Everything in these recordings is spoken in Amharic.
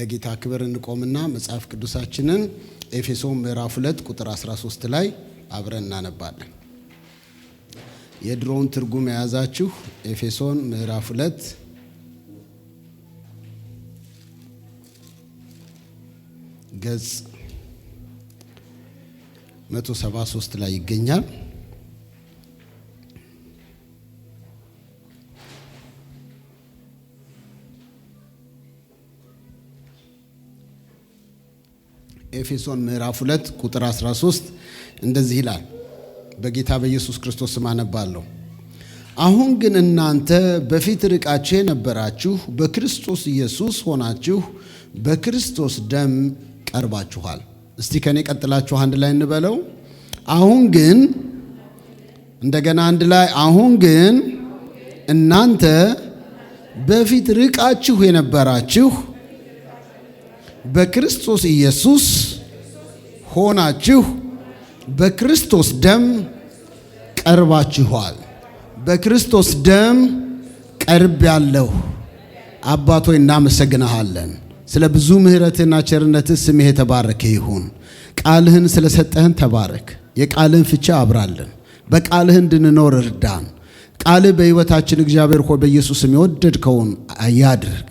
ለጌታ ክብር እንቆምና መጽሐፍ ቅዱሳችንን ኤፌሶን ምዕራፍ 2 ቁጥር 13 ላይ አብረን እናነባለን። የድሮውን ትርጉም የያዛችሁ ኤፌሶን ምዕራፍ 2 ገጽ 173 ላይ ይገኛል። ኤፌሶን ምዕራፍ 2 ቁጥር 13 እንደዚህ ይላል። በጌታ በኢየሱስ ክርስቶስ ስም አነባለሁ። አሁን ግን እናንተ በፊት ርቃችሁ የነበራችሁ በክርስቶስ ኢየሱስ ሆናችሁ በክርስቶስ ደም ቀርባችኋል። እስቲ ከኔ ቀጥላችሁ አንድ ላይ እንበለው። አሁን ግን እንደገና አንድ ላይ አሁን ግን እናንተ በፊት ርቃችሁ የነበራችሁ በክርስቶስ ኢየሱስ ሆናችሁ በክርስቶስ ደም ቀርባችኋል። በክርስቶስ ደም ቀርብ ያለው አባት ሆይ እናመሰግንሃለን። ስለ ብዙ ምሕረትና ቸርነትህ ስምህ የተባረከ ይሁን። ቃልህን ስለሰጠህን ተባረክ። የቃልህን ፍቻ አብራልን። በቃልህ እንድንኖር እርዳን። ቃልህ በሕይወታችን እግዚአብሔር ሆይ በኢየሱስ ስም የወደድከውን ያድርግ።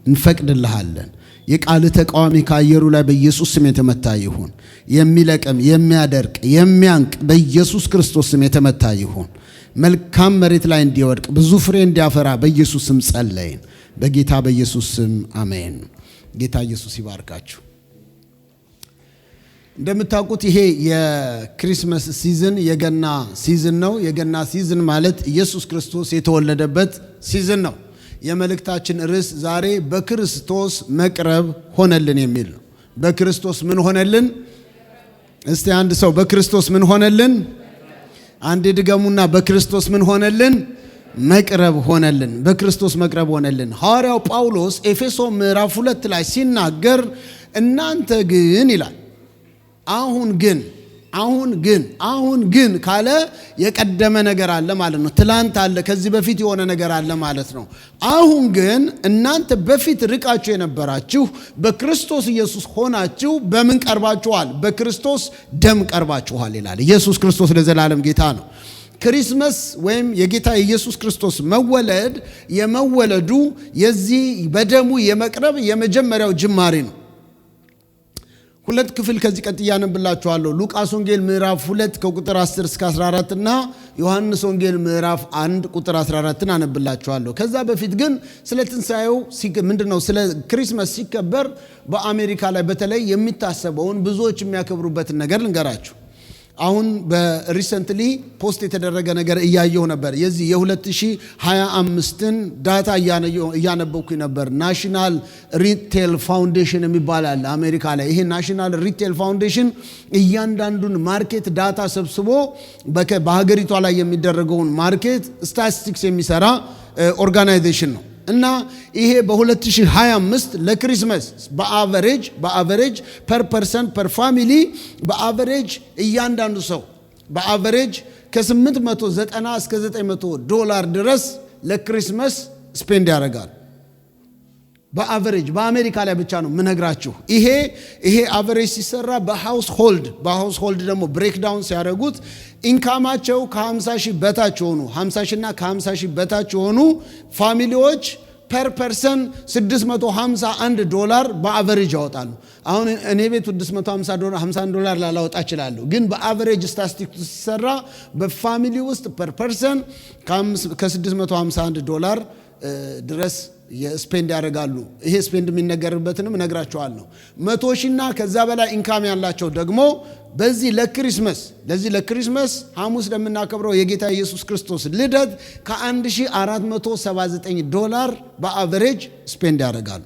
እንፈቅድልሃለን። የቃልህ ተቃዋሚ ከአየሩ ላይ በኢየሱስ ስም የተመታ ይሁን። የሚለቅም የሚያደርቅ የሚያንቅ በኢየሱስ ክርስቶስ ስም የተመታ ይሁን። መልካም መሬት ላይ እንዲወድቅ ብዙ ፍሬ እንዲያፈራ በኢየሱስ ስም ጸለይን። በጌታ በኢየሱስ ስም አሜን። ጌታ ኢየሱስ ይባርካችሁ። እንደምታውቁት ይሄ የክሪስመስ ሲዝን የገና ሲዝን ነው። የገና ሲዝን ማለት ኢየሱስ ክርስቶስ የተወለደበት ሲዝን ነው። የመልእክታችን ርዕስ ዛሬ በክርስቶስ መቅረብ ሆነልን የሚል ነው። በክርስቶስ ምን ሆነልን? እስቲ አንድ ሰው በክርስቶስ ምን ሆነልን? አንድ ድገሙና በክርስቶስ ምን ሆነልን? መቅረብ ሆነልን። በክርስቶስ መቅረብ ሆነልን። ሐዋርያው ጳውሎስ ኤፌሶን ምዕራፍ 2 ላይ ሲናገር እናንተ ግን ይላል። አሁን ግን ካለ የቀደመ ነገር አለ ማለት ነው። ትላንት አለ፣ ከዚህ በፊት የሆነ ነገር አለ ማለት ነው። አሁን ግን እናንተ በፊት ርቃችሁ የነበራችሁ በክርስቶስ ኢየሱስ ሆናችሁ በምን ቀርባችኋል? በክርስቶስ ደም ቀርባችኋል ይላል። ኢየሱስ ክርስቶስ ለዘላለም ጌታ ነው። ክሪስመስ ወይም የጌታ ኢየሱስ ክርስቶስ የመወለዱ የዚህ በደሙ የመቅረብ የመጀመሪያው ጅማሬ ነው። ሁለት ክፍል ከዚህ ቀጥያ ያነብላችኋለሁ። ሉቃስ ወንጌል ምዕራፍ 2 ከቁጥር 10 እስከ 14 እና ዮሐንስ ወንጌል ምዕራፍ 1 ቁጥር 14ን አነብላችኋለሁ። ከዛ በፊት ግን ስለ ትንሣኤው ምንድነው ስለ ክሪስመስ ሲከበር በአሜሪካ ላይ በተለይ የሚታሰበውን ብዙዎች የሚያከብሩበትን ነገር ልንገራችሁ። አሁን በሪሰንትሊ ፖስት የተደረገ ነገር እያየሁ ነበር። የዚህ የ2025ን ዳታ እያነበብኩኝ ነበር። ናሽናል ሪቴል ፋውንዴሽን የሚባል አለ አሜሪካ ላይ። ይሄ ናሽናል ሪቴል ፋውንዴሽን እያንዳንዱን ማርኬት ዳታ ሰብስቦ በሀገሪቷ ላይ የሚደረገውን ማርኬት ስታቲስቲክስ የሚሰራ ኦርጋናይዜሽን ነው። እና ይሄ በ2025 ለክሪስመስ በአቨሬጅ ፐር ፐርሰን ፐር ፋሚሊ በአቨሬጅ እያንዳንዱ ሰው በአቨሬጅ ከ890 እስከ $900 ድረስ ለክሪስመስ ስፔንድ ያደርጋል። በአቨሬጅ በአሜሪካ ላይ ብቻ ነው ምነግራችሁ። ይሄ አቨሬጅ ሲሰራ በሃውስሆልድ ደግሞ ብሬክዳውን ሲያደርጉት ኢንካማቸው ከ50 ሺህ በታች የሆኑ 50 ሺና ከ50 ሺህ በታች የሆኑ ፋሚሊዎች ፐር ፐርሰን $651 በአቨሬጅ ያወጣሉ። አሁን እኔ ቤት $651 ላላወጣ እችላለሁ፣ ግን በአቨሬጅ ስታቲስቲክስ ሲሰራ በፋሚሊ ውስጥ ፐር ፐርሰን ከ$651 ድረስ የስፔንድ ያደርጋሉ። ይሄ ስፔንድ የሚነገርበትንም እነግራቸዋለሁ። 100 ሺና ከዛ በላይ ኢንካም ያላቸው ደግሞ ለዚህ ለክሪስመስ ሐሙስ ለምናከብረው የጌታ ኢየሱስ ክርስቶስ ልደት $1479 በአቨሬጅ ስፔንድ ያደርጋሉ።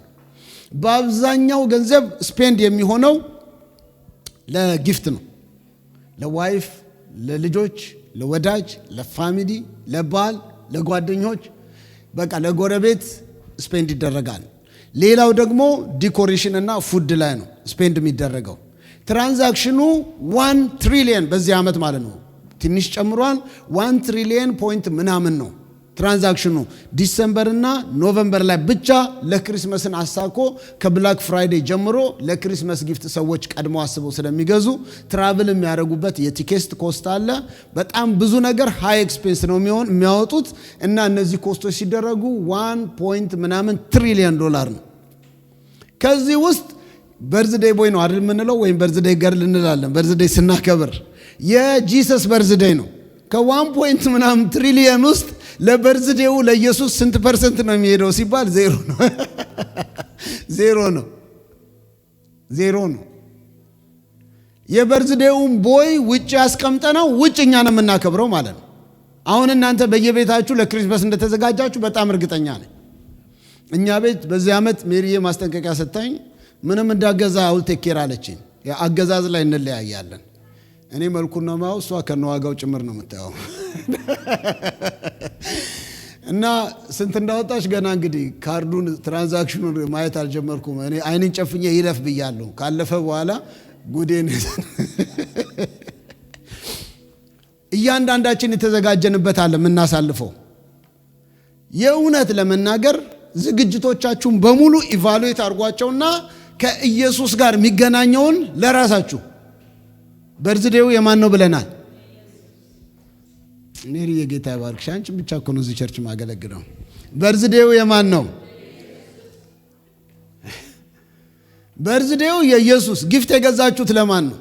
በአብዛኛው ገንዘብ ስፔንድ የሚሆነው ለጊፍት ነው። ለዋይፍ፣ ለልጆች፣ ለወዳጅ፣ ለፋሚሊ፣ ለባል፣ ለጓደኞች፣ በቃ ለጎረቤት ስፔንድ ይደረጋል። ሌላው ደግሞ ዲኮሬሽን እና ፉድ ላይ ነው ስፔንድ የሚደረገው። ትራንዛክሽኑ 1 ትሪሊየን በዚህ ዓመት ማለት ነው። ትንሽ ጨምሯል። 1 ትሪሊየን ፖይንት ምናምን ነው ትራንዛክሽኑ ዲሴምበርና ኖቬምበር ላይ ብቻ ለክሪስመስን አሳኮ ከብላክ ፍራይዴ ጀምሮ ለክሪስመስ ጊፍት ሰዎች ቀድሞ አስበው ስለሚገዙ ትራቭል የሚያደርጉበት የቲኬት ኮስት አለ። በጣም ብዙ ነገር ሃይ ኤክስፔንስ ነው የሚያወጡት እና እነዚህ ኮስቶች ሲደረጉ 1 ትሪሊየን ዶላር ነው። ከዚህ ውስጥ በርዝዴይ ቦይ ነው አይደል የምንለው ወይም በርዝዴይ ገርል እንላለን። በርዝዴይ ስናከብር የጂሰስ በርዝዴይ ነው። ከ1 ትሪሊየን ውስጥ ለበርዝዴው ለኢየሱስ ስንት ፐርሰንት ነው የሚሄደው ሲባል ዜሮ ነው። ዜሮ ነው። የበርዝዴውን ቦይ ውጭ ያስቀምጠነው ውጭ እኛ ነው የምናከብረው ማለት ነው። አሁን እናንተ በየቤታችሁ ለክሪስማስ እንደተዘጋጃችሁ በጣም እርግጠኛ ነኝ። እኛ ቤት በዚህ ዓመት ሜሪዬ ማስጠንቀቂያ ሰጣኝ። ምንም እንዳገዛ አውል ቴኬር አለችኝ። አገዛዝ ላይ እንለያያለን። እኔ መልኩን ነው ማው እሷ ከነዋጋው ጭምር ነው የምታየው። እና ስንት እንዳወጣሽ ገና እንግዲህ ካርዱን ትራንዛክሽኑን ማየት አልጀመርኩም። እኔ አይኔን ጨፍኜ ይለፍ ብያለሁ። ካለፈ በኋላ ጉዴን እያንዳንዳችን የተዘጋጀንበት አለ የምናሳልፈው። የእውነት ለመናገር ዝግጅቶቻችሁን በሙሉ ኢቫሉዌት አድርጓቸውና ከኢየሱስ ጋር የሚገናኘውን ለራሳችሁ በርዝዴው የማን ነው ብለናል? ሜሪ የጌታ ይባርክሽ። አንቺ ብቻ እኮ ነው እዚህ ቸርች ማገለግለው። በርዝዴው የማን ነው? በርዝዴው የኢየሱስ። ጊፍት የገዛችሁት ለማን ነው?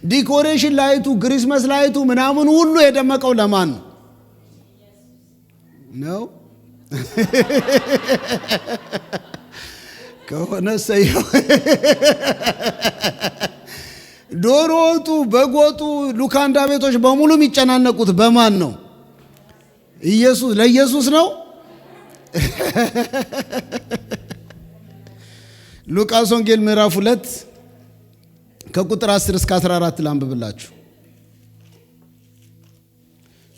ዲኮሬሽን ላይቱ፣ ክሪስማስ ላይቱ ምናምን ሁሉ የደመቀው ለማን ነው? ነው ከሆነ ሰየው። ዶሮቱ፣ በጎጡ፣ ሉካንዳ ቤቶች በሙሉ የሚጨናነቁት በማን ነው? ኢየሱስ። ለኢየሱስ ነው። ሉቃስ ወንጌል ምዕራፍ 2 ከቁጥር 10 እስከ 14 ላንብብላችሁ።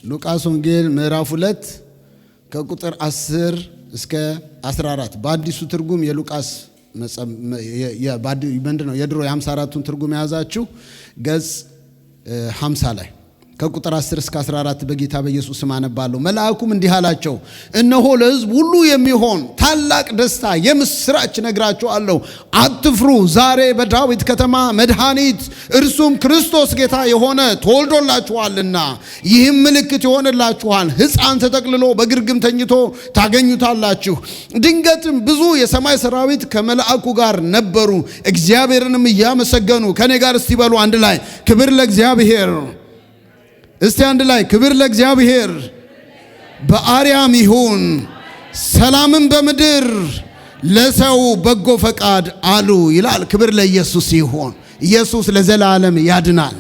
ሉቃስ ወንጌል ምዕራፍ 2 ከቁጥር 10 እስከ 14 በአዲሱ ትርጉም የሉቃስ ምንድነው የድሮ የ54ቱን ትርጉም የያዛችሁ ገጽ 50 ላይ ከቁጥር 10 እስከ 14 በጌታ በኢየሱስ ስም አነባለሁ። መልአኩም እንዲህ አላቸው፣ እነሆ ለሕዝብ ሁሉ የሚሆን ታላቅ ደስታ የምስራች ነግራችኋለሁ። አትፍሩ፣ ዛሬ በዳዊት ከተማ መድኃኒት እርሱም ክርስቶስ ጌታ የሆነ ተወልዶላችኋልና። ይህም ምልክት ይሆንላችኋል፣ ሕፃን ተጠቅልሎ በግርግም ተኝቶ ታገኙታላችሁ። ድንገትም ብዙ የሰማይ ሰራዊት ከመልአኩ ጋር ነበሩ፣ እግዚአብሔርንም እያመሰገኑ። ከኔ ጋር እስቲ በሉ አንድ ላይ ክብር ለእግዚአብሔር። እስቲ አንድ ላይ ክብር ለእግዚአብሔር በአርያም ይሁን፣ ሰላምን በምድር ለሰው በጎ ፈቃድ አሉ ይላል። ክብር ለኢየሱስ ይሁን። ኢየሱስ ለዘላለም ያድናል።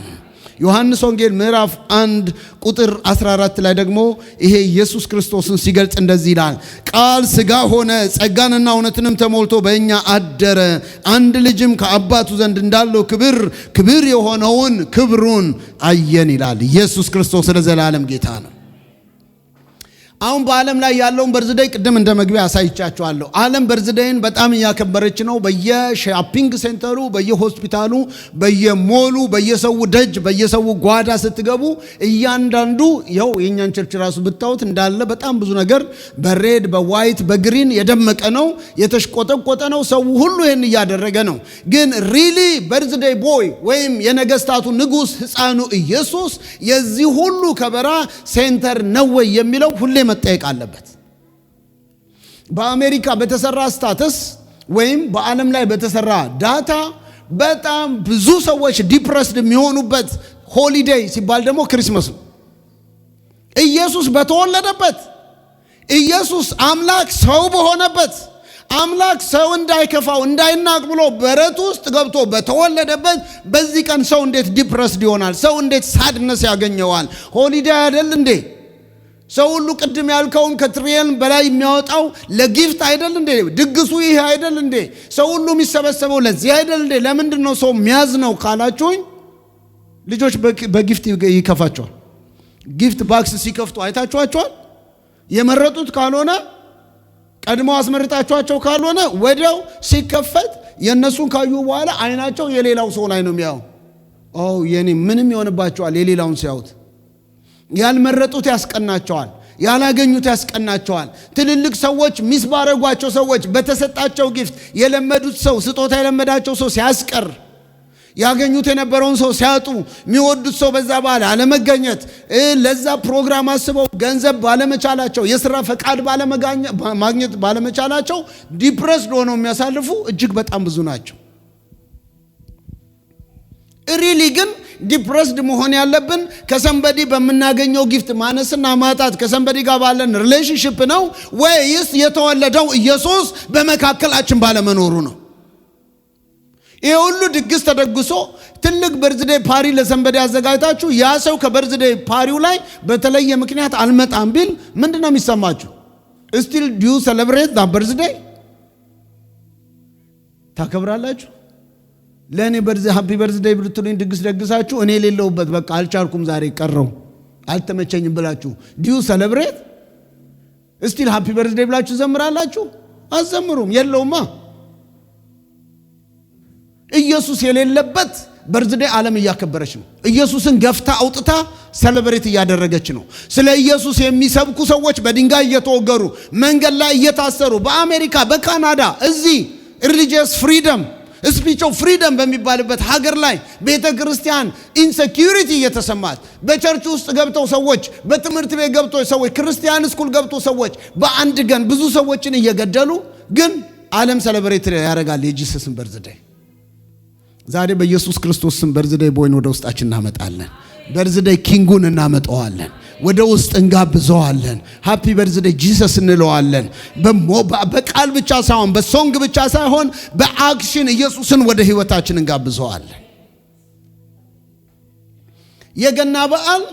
ዮሐንስ ወንጌል ምዕራፍ 1 ቁጥር 14 ላይ ደግሞ ይሄ ኢየሱስ ክርስቶስን ሲገልጽ እንደዚህ ይላል፣ ቃል ሥጋ ሆነ ጸጋንና እውነትንም ተሞልቶ በእኛ አደረ፣ አንድ ልጅም ከአባቱ ዘንድ እንዳለው ክብር የሆነውን ክብሩን አየን ይላል። ኢየሱስ ክርስቶስ ለዘላለም ጌታ ነው። አሁን በዓለም ላይ ያለውን በርዝዴይ ቅድም እንደ መግቢያ አሳይቻችኋለሁ። ዓለም በርዝዴይን በጣም እያከበረች ነው። በየሾፒንግ ሴንተሩ፣ በየሆስፒታሉ፣ በየሞሉ፣ በየሰው ደጅ፣ በየሰው ጓዳ ስትገቡ እያንዳንዱ ይኸው የእኛን ቸርች ራሱ ብታዩት እንዳለ በጣም ብዙ ነገር በሬድ በዋይት በግሪን የደመቀ ነው፣ የተሽቆጠቆጠ ነው። ሰው ሁሉ ይህን እያደረገ ነው። ግን ሪሊ በርዝዴይ ቦይ ወይም የነገስታቱ ንጉሥ ሕፃኑ ኢየሱስ የዚህ ሁሉ ከበራ ሴንተር ነው ወይ የሚለው ሁሌ መጠየቅ አለበት። በአሜሪካ በተሰራ ስታተስ ወይም በዓለም ላይ በተሰራ ዳታ በጣም ብዙ ሰዎች ዲፕረስድ የሚሆኑበት ሆሊዴይ ሲባል ደግሞ ክሪስማስ ነው። ኢየሱስ በተወለደበት፣ ኢየሱስ አምላክ ሰው በሆነበት፣ አምላክ ሰው እንዳይከፋው እንዳይናቅ ብሎ በረት ውስጥ ገብቶ በተወለደበት በዚህ ቀን ሰው እንዴት ዲፕረስድ ይሆናል? ሰው እንዴት ሳድነስ ያገኘዋል? ሆሊዴይ አይደል እንዴ? ሰው ሁሉ ቅድም ያልከውን ከትሪሊየን በላይ የሚያወጣው ለጊፍት አይደል እንዴ? ድግሱ ይሄ አይደል እንዴ? ሰው ሁሉ የሚሰበሰበው ለዚህ አይደል እንዴ? ለምንድን ነው ሰው የሚያዝነው ካላችሁኝ፣ ልጆች በጊፍት ይከፋቸዋል። ጊፍት ባክስ ሲከፍቱ አይታችኋቸዋል? የመረጡት ካልሆነ ቀድሞ አስመርጣችኋቸው ካልሆነ ወዲያው ሲከፈት የእነሱን ካዩ በኋላ አይናቸው የሌላው ሰው ላይ ነው የሚያው። የኔ ምንም ይሆንባቸዋል። የሌላውን ሲያዩት ያልመረጡት ያስቀናቸዋል፣ ያላገኙት ያስቀናቸዋል። ትልልቅ ሰዎች ሚስ ባረጓቸው ሰዎች በተሰጣቸው ጊፍት የለመዱት ሰው ስጦታ የለመዳቸው ሰው ሲያስቀር፣ ያገኙት የነበረውን ሰው ሲያጡ፣ የሚወዱት ሰው በዛ በዓል አለመገኘት፣ ለዛ ፕሮግራም አስበው ገንዘብ ባለመቻላቸው፣ የሥራ ፈቃድ ማግኘት ባለመቻላቸው ዲፕረስድ ሆነው የሚያሳልፉ እጅግ በጣም ብዙ ናቸው። ሪሊ ግን ዲፕረስድ መሆን ያለብን ከሰንበዲ በምናገኘው ጊፍት ማነስና ማጣት ከሰንበዲ ጋር ባለን ሪሌሽንሽፕ ነው ወይስ የተወለደው ኢየሱስ በመካከላችን ባለመኖሩ ነው? ይሄ ሁሉ ድግስ ተደግሶ ትልቅ በርዝዴይ ፓሪ ለሰንበዲ አዘጋጅታችሁ ያ ሰው ከበርዝዴይ ፓሪው ላይ በተለየ ምክንያት አልመጣም ቢል ምንድነው የሚሰማችሁ? ስቲል ዱ ዩ ሴሌብሬት ዳ በርዝዴይ? ታከብራላችሁ? ለኔ ሃፒ በርዝዴይ ብትሉኝ ድግስ ደግሳችሁ እኔ የሌለውበት በቃ አልቻልኩም ዛሬ ቀረው አልተመቸኝም ብላችሁ ዱ ዩ ሴሌብሬት? ስቲል ሃፒ በርዝዴይ ብላችሁ ዘምራላችሁ? አዘምሩም። የለውማ። ኢየሱስ የሌለበት በርዝዴይ ዓለም እያከበረች ነው። ኢየሱስን ገፍታ አውጥታ ሴሌብሬት እያደረገች ነው። ስለ ኢየሱስ የሚሰብኩ ሰዎች በድንጋይ እየተወገሩ መንገድ ላይ እየታሰሩ በአሜሪካ በካናዳ እዚህ ሪሊጂየስ ፍሪደም ስፒች ኦፍ ፍሪደም በሚባልበት ሀገር ላይ ቤተ ክርስቲያን ኢንሴኪዩሪቲ እየተሰማት በቸርች ውስጥ ገብተው ሰዎች በትምህርት ቤት ገብተው ሰዎች ክርስቲያን ስኩል ገብተው ሰዎች በአንድ ቀን ብዙ ሰዎችን እየገደሉ ግን ዓለም ሴሌብሬት ያደርጋል የጂሰስን በርዝዴይ። ዛሬ በኢየሱስ ክርስቶስ ስም በርዝዴይ ቦይን ወደ ውስጣችን እናመጣለን። በርዝዴይ ኪንጉን እናመጣዋለን፣ ወደ ውስጥ እንጋብዘዋለን። ሃፒ በርዝዴይ ጂሰስ እንለዋለን። በቃል ብቻ ሳይሆን በሶንግ ብቻ ሳይሆን በአክሽን ኢየሱስን ወደ ህይወታችን እንጋብዘዋለን። የገና በዓል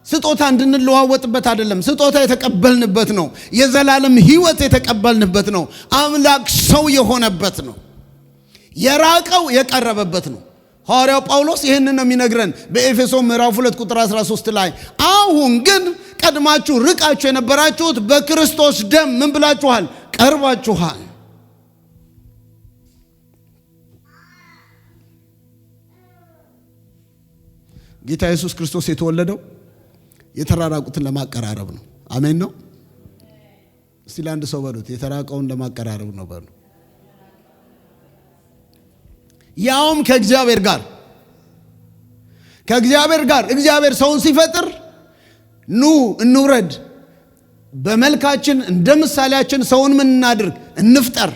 ስጦታ እንድንለዋወጥበት አይደለም፣ ስጦታ የተቀበልንበት ነው። የዘላለም ህይወት የተቀበልንበት ነው። አምላክ ሰው የሆነበት ነው። የራቀው የቀረበበት ነው። ሐዋርያው ጳውሎስ ይህንን ነው የሚነግረን በኤፌሶን ምዕራፍ 2 ቁጥር 13 ላይ አሁን ግን ቀድማችሁ ርቃችሁ የነበራችሁት በክርስቶስ ደም ምን ብላችኋል? ቀርባችኋል። ጌታ ኢየሱስ ክርስቶስ የተወለደው የተራራቁትን ለማቀራረብ ነው። አሜን ነው። እስቲ ለአንድ ሰው በሉት የተራቀውን ለማቀራረብ ነው በሉ። ያውም ከእግዚአብሔር ጋር እግዚአብሔር ሰውን ሲፈጥር ኑ እንውረድ በመልካችን እንደ ምሳሌያችን ሰውን ምን እናድርግ እንፍጠር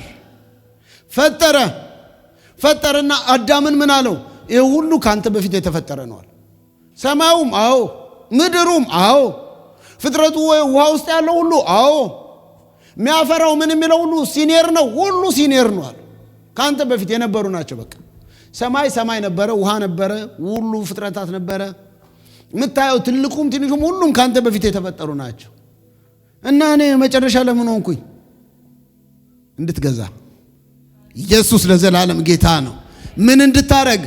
ፈጠረና አዳምን ምን አለው? ይሄ ሁሉ ካንተ በፊት የተፈጠረ ነው። ሰማዩም አዎ፣ ምድሩም አዎ፣ ፍጥረቱ ውሃ ውስጥ ያለው ሁሉ አዎ፣ የሚያፈራው ምን የሚለው ሁሉ ሲኒየር ነው፣ ሁሉ ሲኒየር ነው። ካንተ በፊት የነበሩ ናቸው። በቃ ሰማይ ነበረ፣ ውሃ ነበረ፣ ሁሉ ፍጥረታት ነበረ። የምታየው ትልቁም ትንሹም ሁሉም ካንተ በፊት የተፈጠሩ ናቸው። እና እኔ መጨረሻ ለምን ሆንኩኝ? እንድትገዛ። ኢየሱስ ለዘላለም ጌታ ነው። ምን እንድታረግ?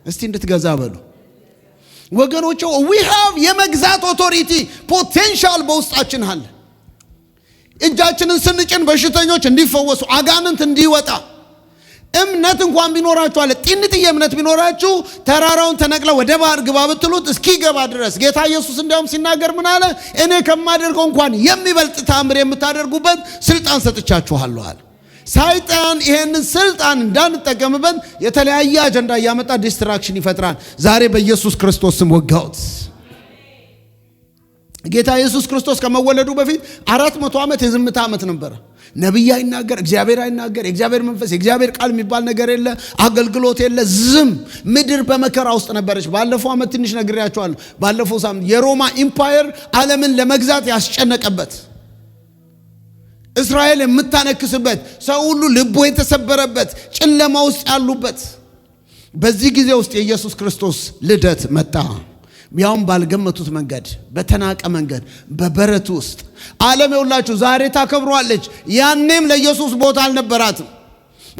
እስቲ እንድትገዛ በሉ ወገኖቼ። we have የመግዛት ኦቶሪቲ ፖቴንሻል በውስጣችን አለ። እጃችንን ስንጭን በሽተኞች እንዲፈወሱ፣ አጋንንት እንዲወጣ፣ እምነት እንኳን ቢኖራችሁ አለ ጥንጥዬ እምነት ቢኖራችሁ ተራራውን ተነቅለው ወደ ባህር ግባ ብትሉት እስኪገባ ድረስ ጌታ ኢየሱስ እንዲያውም ሲናገር ምን አለ? እኔ ከማደርገው እንኳን የሚበልጥ ተአምር የምታደርጉበት ስልጣን ሰጥቻችኋለሁ አለ። ሰይጣን ይሄንን ስልጣን እንዳንጠቀምበት የተለያየ አጀንዳ እያመጣ ዲስትራክሽን ይፈጥራል። ዛሬ በኢየሱስ ክርስቶስ ስም ወጋውት። ጌታ ኢየሱስ ክርስቶስ ከመወለዱ በፊት 400 ዓመት የዝምታ ዓመት ነበር። ነብይ አይናገር፣ እግዚአብሔር አይናገር፣ የእግዚአብሔር መንፈስ የእግዚአብሔር ቃል የሚባል ነገር የለ፣ አገልግሎት የለ፣ ዝም። ምድር በመከራ ውስጥ ነበረች። ባለፈው ዓመት ትንሽ ነግሬያቸዋለሁ። ባለፈው ሳምንት የሮማ ኢምፓየር ዓለምን ለመግዛት ያስጨነቀበት፣ እስራኤል የምታነክስበት፣ ሰው ሁሉ ልቦ የተሰበረበት፣ ጨለማ ውስጥ ያሉበት በዚህ ጊዜ ውስጥ የኢየሱስ ክርስቶስ ልደት መጣ። ያውም ባልገመቱት መንገድ፣ በተናቀ መንገድ፣ በበረት ውስጥ። ዓለም ይውላችሁ ዛሬ ታከብሯለች። ያኔም ለኢየሱስ ቦታ አልነበራትም።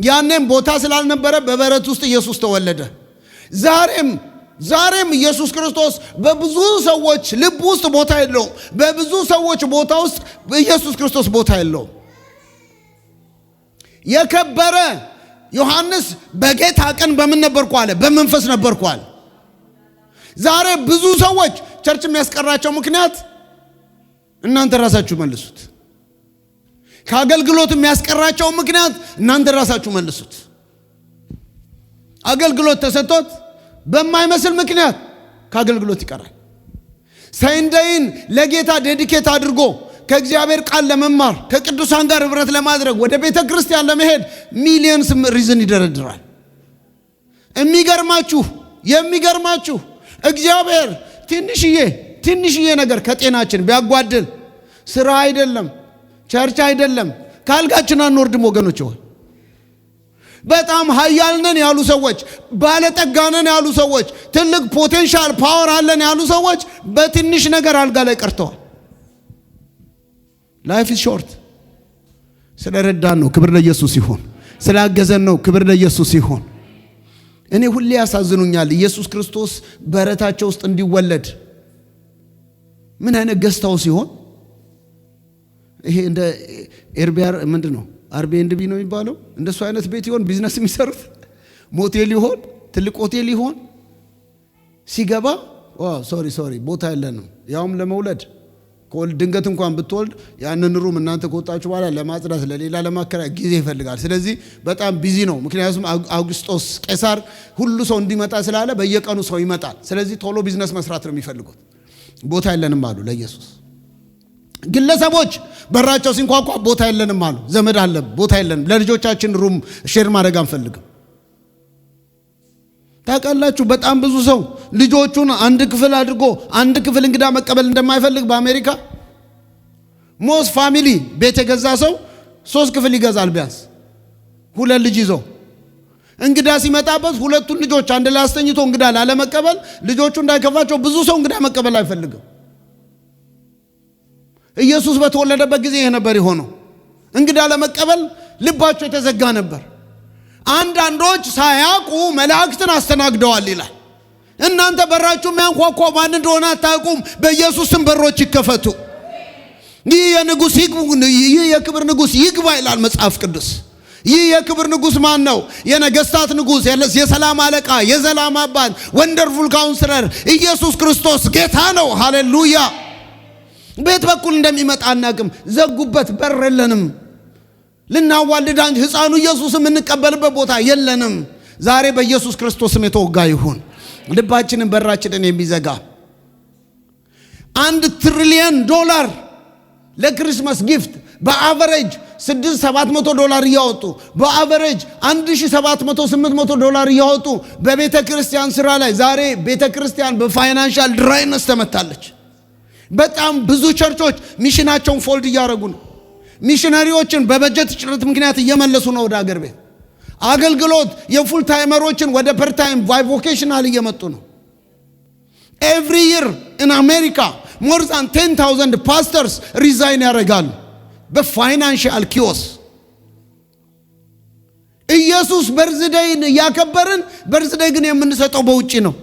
ያኔም ቦታ ስላልነበረ በበረት ውስጥ ኢየሱስ ተወለደ። ዛሬም ኢየሱስ ክርስቶስ በብዙ ሰዎች ልብ ውስጥ ቦታ የለውም። በብዙ ሰዎች ቦታ ውስጥ ኢየሱስ ክርስቶስ ቦታ የለውም። የከበረ ዮሐንስ በጌታ ቀን በምን ነበርኩ አለ? በመንፈስ ነበርኩ አለ። ዛሬ ብዙ ሰዎች ቸርች የሚያስቀራቸው ምክንያት እናንተ ራሳችሁ መልሱት። ከአገልግሎት የሚያስቀራቸው ምክንያት እናንተ ራሳችሁ መልሱት። አገልግሎት ተሰጥቶት በማይመስል ምክንያት ከአገልግሎት ይቀራል። ሳይንዳይን ለጌታ ዴዲኬት አድርጎ ከእግዚአብሔር ቃል ለመማር ከቅዱሳን ጋር ህብረት ለማድረግ ወደ ቤተ ክርስቲያን ለመሄድ ሚሊየንስ ሪዝን ይደረድራል። የሚገርማችሁ እግዚአብሔር ትንሽዬ ነገር ከጤናችን ቢያጓድል ስራ አይደለም፣ ቸርች አይደለም፣ ካልጋችን አንወርድም ወገኖች። በጣም ኃያል ነን ያሉ ሰዎች፣ ባለጠጋ ነን ያሉ ሰዎች፣ ትልቅ ፖቴንሻል ፓወር አለን ያሉ ሰዎች በትንሽ ነገር አልጋ ላይ ቀርተዋል። ላይፍ ኢዝ ሾርት። ስለረዳን ነው ክብር ለኢየሱስ ይሁን። ስላገዘን ነው ክብር ለኢየሱስ ይሁን። እኔ ሁሌ ያሳዝኑኛል ኢየሱስ ክርስቶስ በረታቸው ውስጥ እንዲወለድ ምን አይነት ገዝታው ሲሆን ይሄ እንደ ኤርቢያር ምንድነው አርቤንድቢ ነው የሚባለው እንደሱ አይነት ቤት ይሆን ቢዝነስ የሚሰሩት ሞቴል ይሆን ትልቅ ሆቴል ይሆን ሲገባ ሶሪ ቦታ የለንም ያውም ለመውለድ ኮል ድንገት እንኳን ብትወልድ ያንን ሩም እናንተ ከወጣችሁ በኋላ ለማጽዳት ለሌላ ለማከራ ጊዜ ይፈልጋል። ስለዚህ በጣም ቢዚ ነው። ምክንያቱም አውግስጦስ ቄሳር ሁሉ ሰው እንዲመጣ ስላለ በየቀኑ ሰው ይመጣል። ስለዚህ ቶሎ ቢዝነስ መስራት ነው የሚፈልጉት። ቦታ የለንም አሉ ለኢየሱስ። ግለሰቦች በራቸው ሲንኳኳ ቦታ የለንም አሉ። ዘመድ አለ ቦታ የለንም፣ ለልጆቻችን ሩም ሼር ማድረግ አንፈልግም። ታውቃላችሁ በጣም ብዙ ሰው ልጆቹን አንድ ክፍል አድርጎ አንድ ክፍል እንግዳ መቀበል እንደማይፈልግ በአሜሪካ ሞስ ፋሚሊ ቤት የገዛ ሰው 3 ክፍል ይገዛል ቢያንስ 2 ልጅ ይዞ እንግዳ ሲመጣበት ሁለቱን ልጆች አንድ ላይ አስተኝቶ እንግዳ ላለመቀበል ልጆቹ እንዳይከፋቸው ብዙ ሰው እንግዳ መቀበል አይፈልግም። ኢየሱስ በተወለደበት ጊዜ ይሄ ነበር የሆነው። እንግዳ ለመቀበል ልባቸው የተዘጋ ነበር። አንዳንዶች ሳያውቁ መላእክትን አስተናግደዋል ይላል። እናንተ በራችሁ የሚያንኳኳ ማን እንደሆነ አታውቁም። በኢየሱስ ስም በሮች ይከፈቱ። ይህ የክብር ንጉሥ ይግባ ይላል መጽሐፍ ቅዱስ። ይህ የክብር ንጉሥ ማን ነው? የነገስታት ንጉሥ፣ የሰላም አለቃ፣ የሰላም አባት፣ ወንደርፉል ካውንስለር ኢየሱስ ክርስቶስ ጌታ ነው። ሃሌሉያ። ቤት በኩል እንደሚመጣ አናውቅም። ዘጉበት፣ በር የለንም። ልናዋልዳን ሕፃኑ ኢየሱስም እንቀበልበት ቦታ የለንም። ዛሬ በኢየሱስ ክርስቶስም የተወጋ ይሁን ልባችንን በራችንን የሚዘጋ $1 ትሪሊየን ለክሪስማስ ጊፍት በአቨሬጅ $600-700 እያወጡ በአቨሬጅ $1,700-800 እያወጡ በቤተ ክርስቲያን ስራ ላይ ዛሬ ቤተ ክርስቲያን በፋይናንሻል ድራይነስ ተመታለች። በጣም ብዙ ቸርቾች ሚሽናቸውን ፎልድ እያደረጉ ነው። ሚሽነሪዎችን በበጀት ጭረት ምክንያት እየመለሱ ነው ወደ ሀገር ቤት። አገልግሎት የፉል ታይመሮችን ወደ ፐርታይም ቮኬሽናል እየመጡ ነው። ኤቭሪ ይር ኢን አሜሪካ ሞር ዛን 10,000 ፓስተርስ ሪዛይን ያደርጋሉ በፋይናንሻል ኪዮስ። ኢየሱስ በርዝዴይን ያከበርን፣ በርዝዴይ ግን የምንሰጠው በውጪ ነው።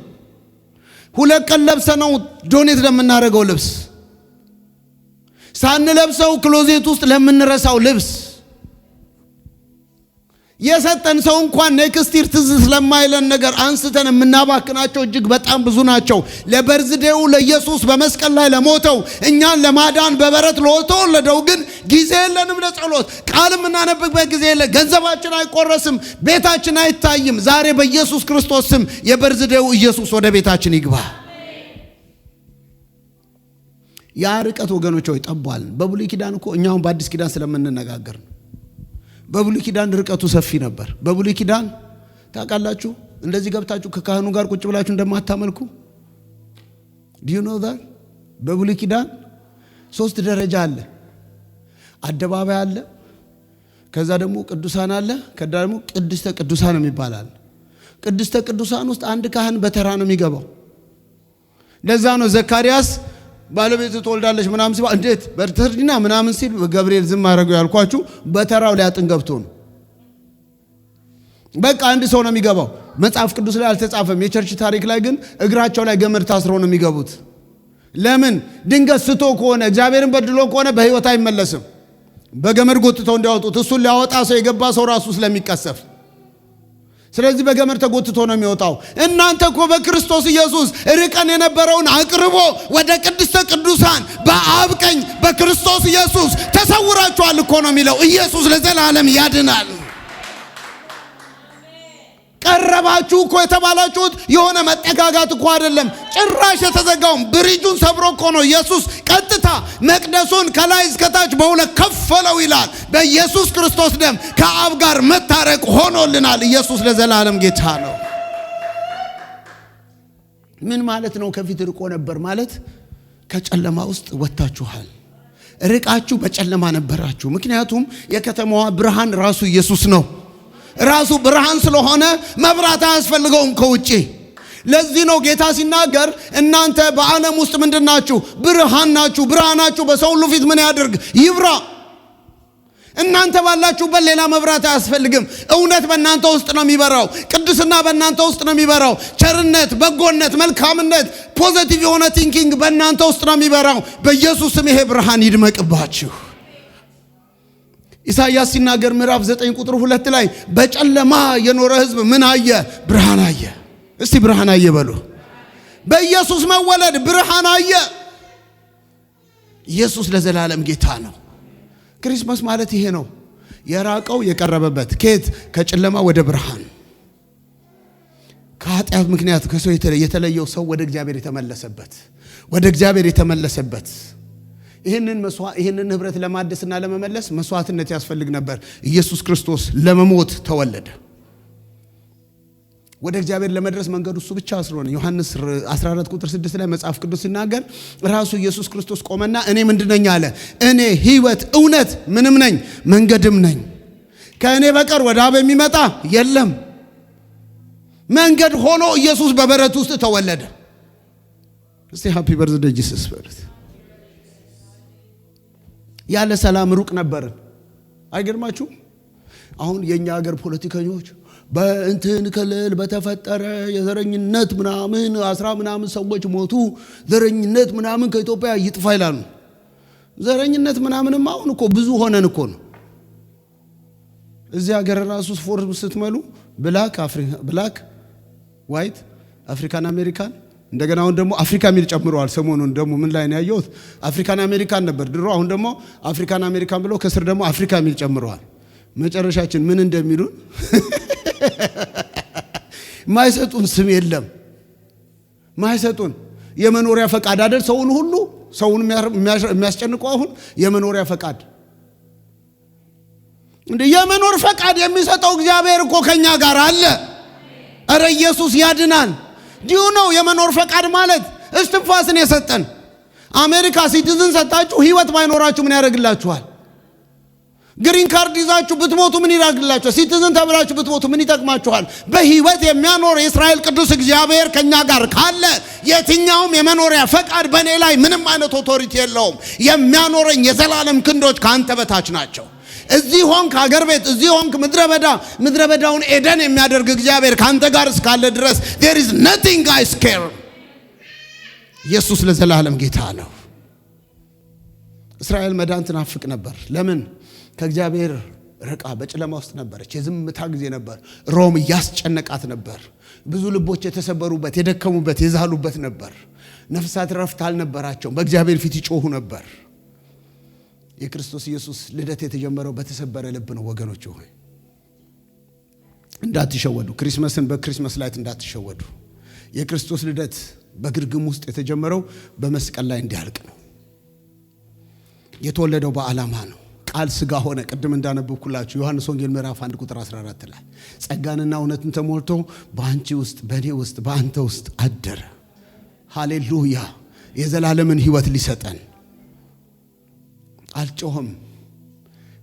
2 ቀን ለብሰነው ዶኔት ለምናደርገው ልብስ ሳንለብሰው ክሎዜት ውስጥ ለምንረሳው ልብስ የሰጠን ሰው እንኳን ኔክስት ይር ትዝ ስለማይለን ነገር አንስተን የምናባክናቸው እጅግ በጣም ብዙ ናቸው። ለበርዝዴው ለኢየሱስ በመስቀል ላይ ለሞተው እኛን ለማዳን በበረት ለተወለደው ግን ጊዜ የለንም ለጸሎት። ቃል የምናነብበት ጊዜ የለ። ገንዘባችን አይቆረስም፣ ቤታችን አይታይም። ዛሬ በኢየሱስ ክርስቶስ ስም የበርዝዴው ኢየሱስ ወደ ቤታችን ይግባ። ያ ርቀት ወገኖች ሆይ ጠቧል። በብሉይ ኪዳን እኮ እኛውን በአዲስ ኪዳን ስለምንነጋገር ነው። በብሉይ ኪዳን ርቀቱ ሰፊ ነበር። በብሉይ ኪዳን ታውቃላችሁ እንደዚህ ገብታችሁ ከካህኑ ጋር ቁጭ ብላችሁ እንደማታመልኩ do you know that? በብሉይ ኪዳን 3 ደረጃ አለ። አደባባይ አለ፣ ከዛ ደግሞ ቅዱሳን አለ፣ ከዛ ደግሞ ቅድስተ ቅዱሳን የሚባል አለ። ቅድስተ ቅዱሳን ውስጥ አንድ ካህን በተራ ነው የሚገባው። ለዛ ነው ዘካርያስ ባለቤቱ ትወልዳለች ምናምን ሲባል እንዴት በርተርዲና ምናምን ሲል ገብርኤል ዝም አደረገው ያልኳችሁ በተራው ላይ አጥን ገብቶ ነው። በቃ አንድ ሰው ነው የሚገባው። መጽሐፍ ቅዱስ ላይ አልተጻፈም። የቸርች ታሪክ ላይ ግን እግራቸው ላይ ገመድ ታስሮ ነው የሚገቡት። ለምን? ድንገት ስቶ ከሆነ እግዚአብሔርን በድሎ ከሆነ በህይወት አይመለስም። በገመድ ጎትተው እንዲያወጡት እሱን ሊያወጣ ሰው የገባ ሰው ራሱ ስለሚቀሰፍ። ስለዚህ በገመድ ተጎትቶ ነው የሚወጣው። እናንተ እኮ በክርስቶስ ኢየሱስ ርቀን የነበረውን አቅርቦ ወደ ቅድስተ ቅዱሳን በአብ ቀኝ በክርስቶስ ኢየሱስ ተሰውራችኋል እኮ ነው የሚለው። ኢየሱስ ለዘላለም ያድናል። ቀረባችሁ እኮ የተባላችሁት የሆነ መጠጋጋት እኮ አይደለም። ጭራሽ የተዘጋውን ብሪጁን ሰብሮ እኮ ነው ኢየሱስ ቀጥታ መቅደሱን ከላይ እስከ ታች በሁለት ከፈለው ይላል። በኢየሱስ ክርስቶስ ደም ከአብ ጋር መታረቅ ሆኖልናል። ኢየሱስ ለዘላለም ጌታ ነው። ምን ማለት ነው? ከፊት ርቆ ነበር ማለት ከጨለማ ውስጥ ወጣችኋል። ርቃችሁ በጨለማ ነበራችሁ። ምክንያቱም የከተማዋ ብርሃን ራሱ ኢየሱስ ነው። ራሱ ብርሃን ስለሆነ መብራት አያስፈልገውም ከውጪ። ለዚህ ነው ጌታ ሲናገር እናንተ በዓለም ውስጥ ምንድናችሁ? ብርሃን ናችሁ። ብርሃናችሁ በሰው ሁሉ ፊት ምን ያድርግ? ይብራ። እናንተ ባላችሁበት ሌላ መብራት አያስፈልግም። እውነት በእናንተ ውስጥ ነው የሚበራው። ቅድስና በእናንተ ውስጥ ነው የሚበራው። ቸርነት፣ በጎነት፣ መልካምነት፣ ፖዚቲቭ የሆነ ቲንኪንግ በእናንተ ውስጥ ነው የሚበራው። በኢየሱስ ስም ይሄ ብርሃን ይድመቅባችሁ። ኢሳይያስ ሲናገር ምዕራፍ 9 ቁጥር 2 ላይ በጨለማ የኖረ ሕዝብ ምን አየ? ብርሃን አየ። እስቲ ብርሃን አየ በሉ። በኢየሱስ መወለድ ብርሃን አየ። ኢየሱስ ለዘላለም ጌታ ነው። ክሪስማስ ማለት ይሄ ነው። የራቀው የቀረበበት። ከየት? ከጨለማ ወደ ብርሃን። ከኃጢአት ምክንያት ከሰው የተለየው ሰው ወደ እግዚአብሔር የተመለሰበት፣ ወደ እግዚአብሔር የተመለሰበት። ይህንን ህብረት ለማደስና ለመመለስ መስዋዕትነት ያስፈልግ ነበር። ኢየሱስ ክርስቶስ ለመሞት ተወለደ። ወደ እግዚአብሔር ለመድረስ መንገዱ እሱ ብቻ ስለሆነ ዮሐንስ 14 ቁጥር 6 ላይ መጽሐፍ ቅዱስ ሲናገር ራሱ ኢየሱስ ክርስቶስ ቆመና እኔ ምንድነኝ አለ? እኔ ሕይወት፣ እውነት ምንም ነኝ፣ መንገድም ነኝ። ከእኔ በቀር ወደ አብ የሚመጣ የለም። መንገድ ሆኖ ኢየሱስ በበረት ውስጥ ተወለደ። እስቲ ሃፒ በርዝዴይ ጂሰስ በሉት። ያለ ሰላም ሩቅ ነበርን። አይገርማችሁ? አሁን የኛ ሀገር ፖለቲከኞች በእንትን ክልል በተፈጠረ የዘረኝነት ምናምን 10 ምናምን ሰዎች ሞቱ፣ ዘረኝነት ምናምን ከኢትዮጵያ ይጥፋ ይላሉ። ዘረኝነት ምናምንም አሁን እኮ ብዙ ሆነን እኮ ነው። እዚህ ሀገር ራሱ ፎርም ስትመሉ ብላክ ዋይት አፍሪካን አሜሪካን እንደገና አሁን ደግሞ አፍሪካ ሚል ጨምረዋል። ሰሞኑን ደግሞ ምን ላይ ነው ያየሁት? አፍሪካን አሜሪካን ነበር ድሮ፣ አሁን ደግሞ አፍሪካን አሜሪካን ብለው ከስር ደግሞ አፍሪካ ሚል ጨምረዋል። መጨረሻችን ምን እንደሚሉን ማይሰጡን ስም የለም። ማይሰጡን የመኖሪያ ፈቃድ አይደል? ሰውን የሚያስጨንቀው አሁን የመኖሪያ ፈቃድ። እንደ የመኖር ፈቃድ የሚሰጠው እግዚአብሔር እኮ ከኛ ጋር አለ። እረ ኢየሱስ ያድናል። ዲዩ ነው የመኖር ፈቃድ ማለት እስትንፋስን የሰጠን። አሜሪካ ሲቲዝን ሰጣችሁ ህይወት ባይኖራችሁ ምን ያደርግላችኋል? ግሪን ካርድ ይዛችሁ ብትሞቱ ምን ይደርግላችኋል? ሲቲዝን ተብላችሁ ብትሞቱ ምን ይጠቅማችኋል? በህይወት የሚያኖር የእስራኤል ቅዱስ እግዚአብሔር ከኛ ጋር ካለ የትኛውም የመኖሪያ ፈቃድ በእኔ ላይ ምንም አይነት ኦቶሪቲ የለውም። የሚያኖረኝ የዘላለም ክንዶች ከአንተ በታች ናቸው። እዚህ ሆንክ ሀገር ቤት፣ እዚህ ሆንክ ምድረ በዳውን ኤደን የሚያደርግ እግዚአብሔር ካንተ ጋር እስካለ ድረስ there is nothing I scare። ኢየሱስ ለዘላለም ጌታ ነው። እስራኤል መዳን ትናፍቅ ነበር። ለምን? ከእግዚአብሔር ርቃ በጨለማ ውስጥ ነበረች። የዝምታ ጊዜ ነበር። ሮም እያስጨነቃት ነበር። ብዙ ልቦች የተሰበሩበት፣ የደከሙበት፣ የዛሉበት ነበር። ነፍሳት ረፍት አልነበራቸውም። በእግዚአብሔር ፊት ይጮሁ ነበር። የክርስቶስ ኢየሱስ ልደት የተጀመረው በተሰበረ ልብ ነው። ወገኖች ሆይ እንዳትሸወዱ። ክሪስመስን በክሪስመስ ላይት እንዳትሸወዱ። የክርስቶስ ልደት በግርግም ውስጥ የተጀመረው በመስቀል ላይ እንዲያልቅ ነው። የተወለደው በዓላማ ነው። ቃል ሥጋ ሆነ። ቅድም እንዳነበብኩላችሁ ዮሐንስ ወንጌል ምዕራፍ 1 ቁጥር 14 ላይ ጸጋንና እውነትን ተሞልቶ በአንቺ ውስጥ፣ በእኔ ውስጥ፣ በአንተ ውስጥ አደረ። ሃሌሉያ! የዘላለምን ሕይወት ሊሰጠን አልጮህም።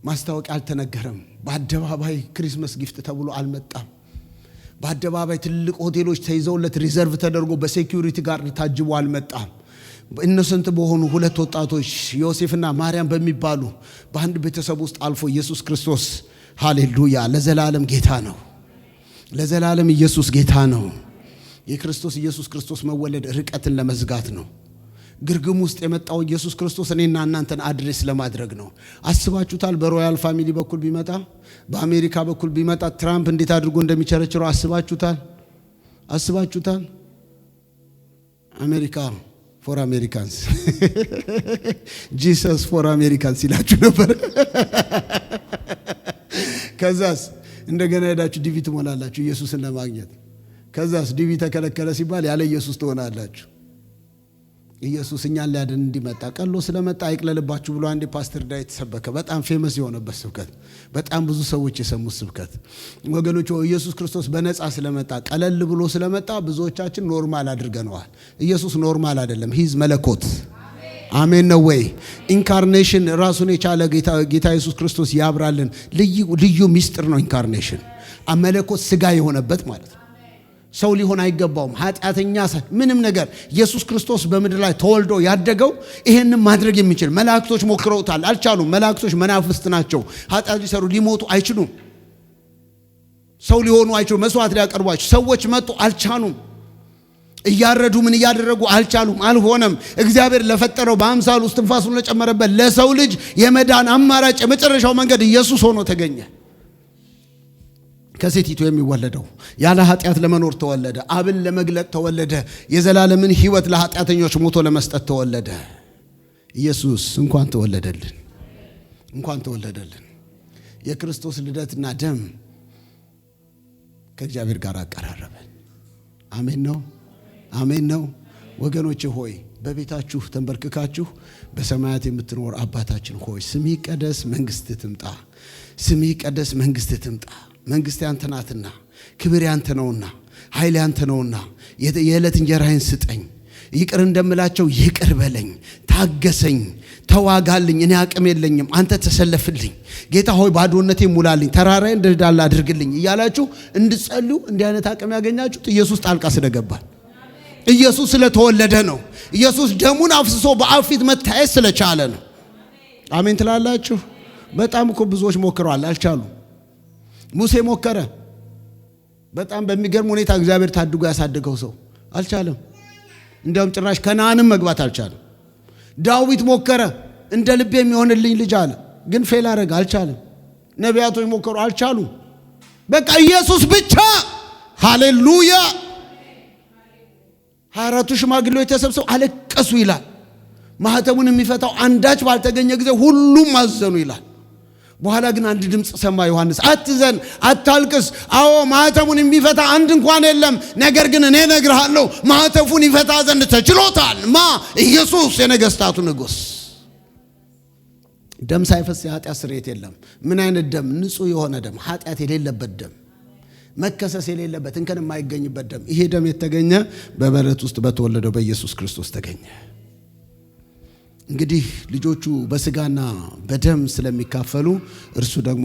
ማስታወቂያ አልተነገረም። በአደባባይ ክሪስመስ ጊፍት ተብሎ አልመጣም። በአደባባይ ትልቅ ሆቴሎች ተይዘውለት ሪዘርቭ ተደርጎ በሴኩሪቲ ጋርድ ታጅቦ አልመጣም። ኢነሰንት በሆኑ 2 ወጣቶች ዮሴፍና ማርያም በሚባሉ በአንድ ቤተሰብ ውስጥ አልፎ ኢየሱስ ክርስቶስ ሃሌሉያ ለዘላለም ጌታ ነው። ለዘላለም ኢየሱስ ጌታ ነው። የክርስቶስ ኢየሱስ ክርስቶስ መወለድ ርቀትን ለመዝጋት ነው። ግርግም ውስጥ የመጣው ኢየሱስ ክርስቶስ እኔና እናንተን አድሬስ ለማድረግ ነው። አስባችሁታል? በሮያል ፋሚሊ በኩል ቢመጣ፣ በአሜሪካ በኩል ቢመጣ ትራምፕ እንዴት አድርጎ እንደሚቸረችረው አስባችሁታል? አሜሪካ ፎር አሜሪካንስ ጂሰስ ፎር አሜሪካንስ ይላችሁ ነበር። ከዛስ እንደገና ሄዳችሁ ዲቪ ትሞላላችሁ ኢየሱስን ለማግኘት። ከዛስ ዲቪ ተከለከለ ሲባል ያለ ኢየሱስ ትሆናላችሁ። ኢየሱስ እኛን ሊያድን እንዲመጣ ቀሎ ስለመጣ አይቅለልባችሁ ብሎ አንዴ ፓስተር ዳዊት ሰበከ። በጣም ፌመስ የሆነበት ስብከት፣ በጣም ብዙ ሰዎች የሰሙት ስብከት። ወገኖች ኢየሱስ ክርስቶስ በነፃ ስለመጣ ቀለል ብሎ ስለመጣ ብዙዎቻችን ኖርማል አድርገነዋል። ኢየሱስ ኖርማል አይደለም። ሂዝ መለኮት። አሜን ነው ወይ? ኢንካርኔሽን ራሱን የቻለ ጌታ ኢየሱስ ክርስቶስ ያብራልን ልዩ ሚስጥር ነው። ኢንካርኔሽን መለኮት ስጋ የሆነበት ማለት ነው። ሰው ሊሆን አይገባውም። ኃጢአተኛ ምንም ነገር ኢየሱስ ክርስቶስ በምድር ላይ ተወልዶ ያደገው ይሄንን ማድረግ የሚችል መላእክቶች ሞክረውታል፣ አልቻሉም። መላእክቶች መናፍስት ናቸው። ኃጢአት ሊሰሩ ሊሞቱ አይችሉም። ሰው ሊሆኑ አይችሉም። መስዋዕት ሊያቀርቧቸው ሰዎች መጡ፣ አልቻሉም። እያረዱ ምን እያደረጉ አልቻሉም፣ አልሆነም። እግዚአብሔር ለፈጠረው በአምሳሉ ውስጥ ትንፋሱን ለጨመረበት ለሰው ልጅ የመዳን አማራጭ የመጨረሻው መንገድ ኢየሱስ ሆኖ ተገኘ። ከሴቲቱ የሚወለደው ያለ ኃጢአት ለመኖር ተወለደ። አብን ለመግለጥ ተወለደ። የዘላለምን ሕይወት ለኃጢአተኞች ሞቶ ለመስጠት ተወለደ። ኢየሱስ እንኳን ተወለደልን። የክርስቶስ ልደትና ደም ከእግዚአብሔር ጋር አቀራረበን። አሜን ነው። ወገኖቼ ሆይ በቤታችሁ ተንበርክካችሁ በሰማያት የምትኖር አባታችን ሆይ ስምህ ይቀደስ፣ መንግስትህ ትምጣ። ስምህ ይቀደስ፣ መንግስትህ ትምጣ። መንግስት ያንተ ናትና፣ ክብር ያንተ ነውና፣ ኃይል ያንተ ነውና የዕለት እንጀራዬን ስጠኝ፣ ይቅር እንደምላቸው ይቅር በለኝ፣ ታገሰኝ፣ ተዋጋልኝ፣ እኔ አቅም የለኝም፣ አንተ ተሰለፍልኝ፣ ጌታ ሆይ ባዶነቴ ሙላልኝ፣ ተራራዬ እንደዳላ አድርግልኝ እያላችሁ እንድትጸልዩ እንዲህ አይነት አቅም ያገኛችሁት ኢየሱስ ጣልቃ ስለገባ፣ ኢየሱስ ስለተወለደ ነው። ኢየሱስ ደሙን አፍስሶ በአብ ፊት መታየት ስለቻለ ነው። አሜን ትላላችሁ? በጣም እኮ ብዙዎች ሞክረዋል፣ አልቻሉም። ሙሴ ሞከረ። በጣም በሚገርም ሁኔታ እግዚአብሔር ታድጎ ያሳደገው ሰው አልቻለም። እንዲያውም ጭራሽ ከነዓንም መግባት አልቻለም። ዳዊት ሞከረ። እንደ ልቤ የሚሆንልኝ ልጅ አለ፣ ግን ፌል አደረገ፣ አልቻለም። ነቢያቶች ሞከሩ፣ አልቻሉም። በቃ ኢየሱስ ብቻ። ሃሌሉያ። 24ቱ ሽማግሌዎች ተሰብስበው አለቀሱ ይላል። ማህተሙን የሚፈታው አንዳች ባልተገኘ ጊዜ ሁሉም አዘኑ ይላል። በኋላ ግን አንድ ድምፅ ሰማ ዮሐንስ፣ አትዘን፣ አታልቅስ። አዎ ማህተሙን የሚፈታ አንድ እንኳን የለም፣ ነገር ግን እኔ እነግርሃለሁ ማህተሙን ይፈታ ዘንድ ተችሎታል። ኢየሱስ የነገስታቱ ንጉሥ። ደም ሳይፈስ የኃጢአት ስርየት የለም። ምን አይነት ደም? ንጹህ የሆነ ደም፣ ኃጢአት የሌለበት ደም፣ መከሰስ የሌለበት እንከን የማይገኝበት ደም። ይሄ ደም የተገኘ በበረት ውስጥ በተወለደው በኢየሱስ ክርስቶስ ተገኘ። እንግዲህ ልጆቹ በስጋና በደም ስለሚካፈሉ እርሱ ደግሞ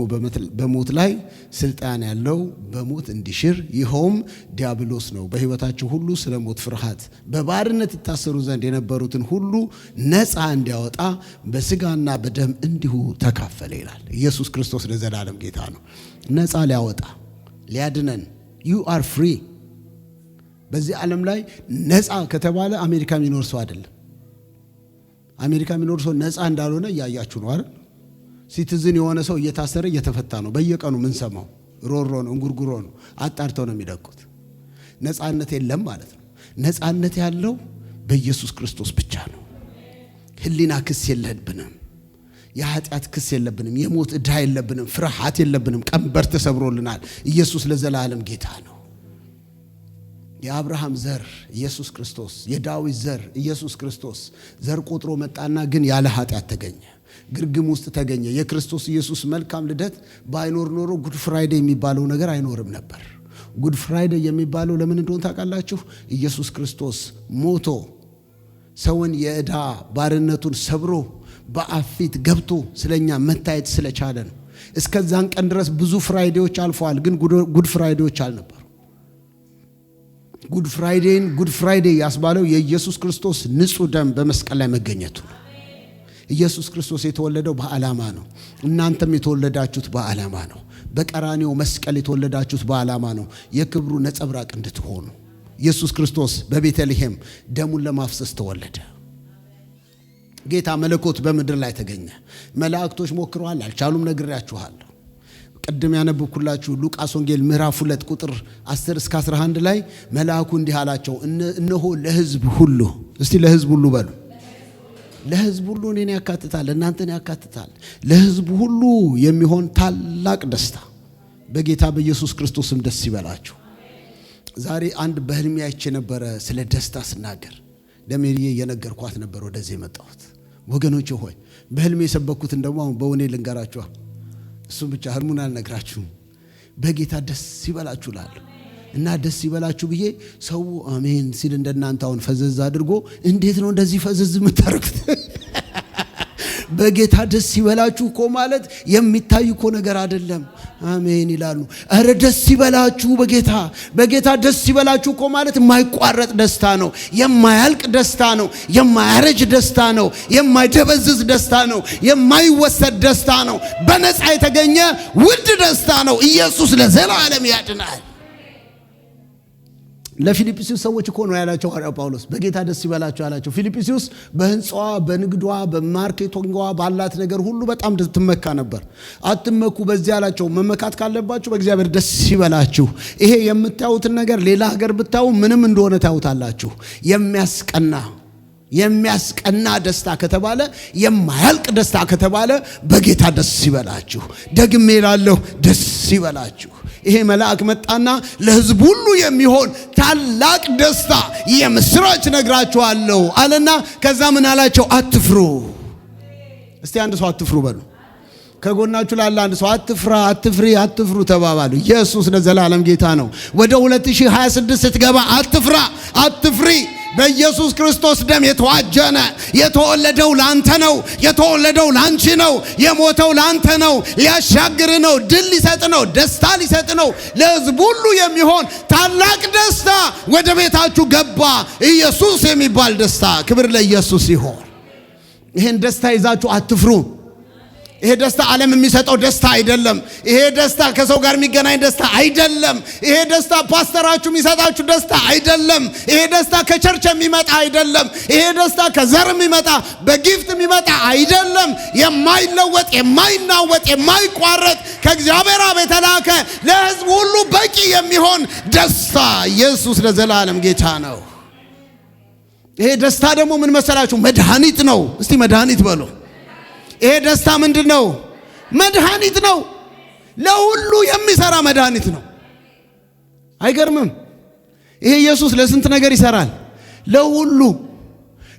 በሞት ላይ ስልጣን ያለው በሞት እንዲሽር ይኸውም ዲያብሎስ ነው። በሕይወታቸው ሁሉ ስለ ሞት ፍርሃት በባርነት ይታሰሩ ዘንድ የነበሩትን ሁሉ ነፃ እንዲያወጣ በስጋና በደም እንዲሁ ተካፈለ ይላል። ኢየሱስ ክርስቶስ ለዘላለም ጌታ ነው። ነፃ ሊያወጣ ሊያድነን። ዩ አር ፍሪ። በዚህ ዓለም ላይ ነፃ ከተባለ አሜሪካ የሚኖር ሰው አይደለም። አሜሪካ የሚኖር ሰው ነፃ እንዳልሆነ እያያችሁ ነው አይደል? ሲቲዝን የሆነ ሰው እየታሰረ እየተፈታ ነው። በየቀኑ ምን ሰማው? ሮሮ ነው፣ እንጉርጉሮ ነው። አጣርተው ነው የሚደቁት። ነፃነት የለም ማለት ነው። ነፃነት ያለው በኢየሱስ ክርስቶስ ብቻ ነው። ህሊና ክስ የለብንም። የኃጢአት ክስ የለብንም። የሞት ዕዳ የለብንም። ፍርሃት የለብንም። ቀንበር ተሰብሮልናል። ኢየሱስ ለዘላለም ጌታ ነው። የአብርሃም ዘር ኢየሱስ ክርስቶስ፣ የዳዊት ዘር ኢየሱስ ክርስቶስ ዘር ቆጥሮ መጣና ግን ያለ ኃጢአት ተገኘ። ግርግም ውስጥ ተገኘ። የክርስቶስ ኢየሱስ መልካም ልደት ባይኖር ኖሮ ጉድ ፍራይዴ የሚባለው ነገር አይኖርም ነበር። ጉድ ፍራይዴ የሚባለው ለምን እንደሆነ ታውቃላችሁ? ኢየሱስ ክርስቶስ ሞቶ ሰውን የዕዳ ባርነቱን ሰብሮ በአብ ፊት ገብቶ ስለኛ መታየት ስለቻለ ነው። እስከዛን ቀን ድረስ ብዙ ፍራይዴዎች አልፈዋል፣ ግን ጉድ ፍራይዴዎች አልነበሩ። ጉድ ፍራይዴን ጉድ ፍራይዴ ያስባለው የኢየሱስ ክርስቶስ ንጹህ ደም በመስቀል ላይ መገኘቱ ነው። ኢየሱስ ክርስቶስ የተወለደው በዓላማ ነው። እናንተም የተወለዳችሁት በዓላማ ነው። በቀራንዮ መስቀል የተወለዳችሁት በዓላማ ነው። የክብሩ ነጸብራቅ እንድትሆኑ ኢየሱስ ክርስቶስ በቤተልሔም ደሙን ለማፍሰስ ተወለደ። ጌታ መለኮት በምድር ላይ ተገኘ። መላእክቶች ሞክረዋል፣ አልቻሉም። ነግሬያችኋለሁ። ቅድም ያነበብኩላችሁ ሉቃስ ወንጌል ምዕራፍ 2 ቁጥር 10 እስከ 11 ላይ መልአኩ እንዲህ አላቸው፣ እነሆ ለሕዝብ ሁሉ፣ እስቲ ለሕዝብ ሁሉ በሉ። ለሕዝብ ሁሉ እኔን ያካትታል፣ እናንተን ያካትታል። ለሕዝብ ሁሉ የሚሆን ታላቅ ደስታ በጌታ በኢየሱስ ክርስቶስም ደስ ይበላችሁ። ዛሬ አንድ በህልሜ አይቼ ነበረ ስለ ደስታ ስናገር ለሜሪዬ የነገርኳት ነበር ወደዚህ የመጣሁት። ወገኖቼ ሆይ በህልሜ የሰበኩትን ደግሞ አሁን በእውኔ ልንገራችሁ። እሱም ብቻ ህልሙን አልነግራችሁም። በጌታ ደስ ይበላችሁ እላለሁ እና ደስ ይበላችሁ ብዬ ሰው አሜን ሲል እንደናንተ አሁን ፈዘዝ አድርጎ እንዴት ነው እንደዚህ ፈዘዝ የምታረጉት? በጌታ ደስ ይበላችሁ እኮ ማለት የሚታይ እኮ ነገር አይደለም። አሜን ይላሉ። አረ ደስ ይበላችሁ በጌታ ደስ ይበላችሁ እኮ ማለት የማይቋረጥ ደስታ ነው፣ የማያልቅ ደስታ ነው፣ የማያረጅ ደስታ ነው፣ የማይደበዝዝ ደስታ ነው፣ የማይወሰድ ደስታ ነው፣ በነፃ የተገኘ ውድ ደስታ ነው። ኢየሱስ ለዘላለም ያድናል። ለፊልጵስዩስ ሰዎች እኮ ነው ያላቸው ሐዋርያው ጳውሎስ በጌታ ደስ ይበላችሁ ያላቸው። ፊልጵስዩስ በህንጻዋ፣ በንግዷ፣ በማርኬቲንጓ ባላት ነገር ሁሉ በጣም ትመካ ነበር። አትመኩ በዚህ ያላቸው። መመካት ካለባችሁ በእግዚአብሔር ደስ ይበላችሁ። ይሄ የምታዩትን ነገር ሌላ ሀገር ብታዩ ምንም እንደሆነ ታዩታላችሁ። የሚያስቀና ደስታ ከተባለ፣ የማያልቅ ደስታ ከተባለ በጌታ ደስ ይበላችሁ። ደግሜ እላለሁ ደስ ይበላችሁ። ይሄ መልአክ መጣና ለሕዝብ ሁሉ የሚሆን ታላቅ ደስታ የምስራች ነግራችኋለሁ አለና ከዛ ምን አላቸው? አትፍሩ። እስቲ አንድ ሰው አትፍሩ በሉ። ከጎናችሁ ላለ አንድ ሰው አትፍራ፣ አትፍሪ፣ አትፍሩ ተባባሉ። ኢየሱስ ለዘላለም ጌታ ነው። ወደ 2026 ስትገባ አትፍራ፣ አትፍሪ። በኢየሱስ ክርስቶስ ደም የተዋጀነ የተወለደው ላንተ ነው፣ የተወለደው ላንቺ ነው፣ የሞተው ላንተ ነው። ሊያሻግር ነው፣ ድል ሊሰጥ ነው፣ ደስታ ሊሰጥ ነው። ለሕዝብ ሁሉ የሚሆን ታላቅ ደስታ ወደ ቤታችሁ ገባ። ኢየሱስ የሚባል ደስታ። ክብር ለኢየሱስ ይሁን። ይሄን ደስታ ይዛችሁ አትፍሩ። ይሄ ደስታ ዓለም የሚሰጠው ደስታ አይደለም። ይሄ ደስታ ከሰው ጋር የሚገናኝ ደስታ አይደለም። ይሄ ደስታ ፓስተራችሁ የሚሰጣችሁ ደስታ አይደለም። ይሄ ደስታ ከቸርች የሚመጣ አይደለም። ይሄ ደስታ ከዘር የሚመጣ በጊፍት የሚመጣ አይደለም። የማይለወጥ የማይናወጥ የማይቋረጥ ከእግዚአብሔር አብ የተላከ ለሕዝብ ሁሉ በቂ የሚሆን ደስታ። ኢየሱስ ለዘላለም ጌታ ነው። ይሄ ደስታ ደግሞ ምን መሰላችሁ? መድኃኒት ነው። እስቲ መድኃኒት በሉ። ይሄ ደስታ ምንድነው? መድኃኒት ነው። ለሁሉ የሚሰራ መድኃኒት ነው። አይገርምም? ይሄ ኢየሱስ ለስንት ነገር ይሰራል?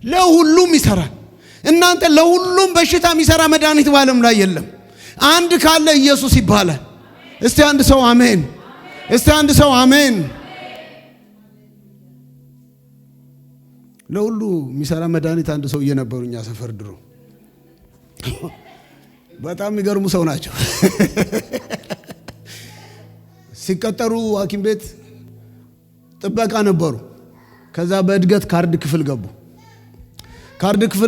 ለሁሉም ይሰራል። እናንተ ለሁሉም በሽታ የሚሰራ መድኃኒት በዓለም ላይ የለም። አንድ ካለ ኢየሱስ ይባላል። እስቲ አንድ ሰው አሜን። እስቲ አንድ ሰው አሜን። ለሁሉ የሚሰራ መድኃኒት አንድ ሰው እየነበሩኛ ሰፈር ድሮ በጣም የሚገርሙ ሰው ናቸው። ሲቀጠሩ ሐኪም ቤት ጥበቃ ነበሩ። ከዛ በእድገት ካርድ ክፍል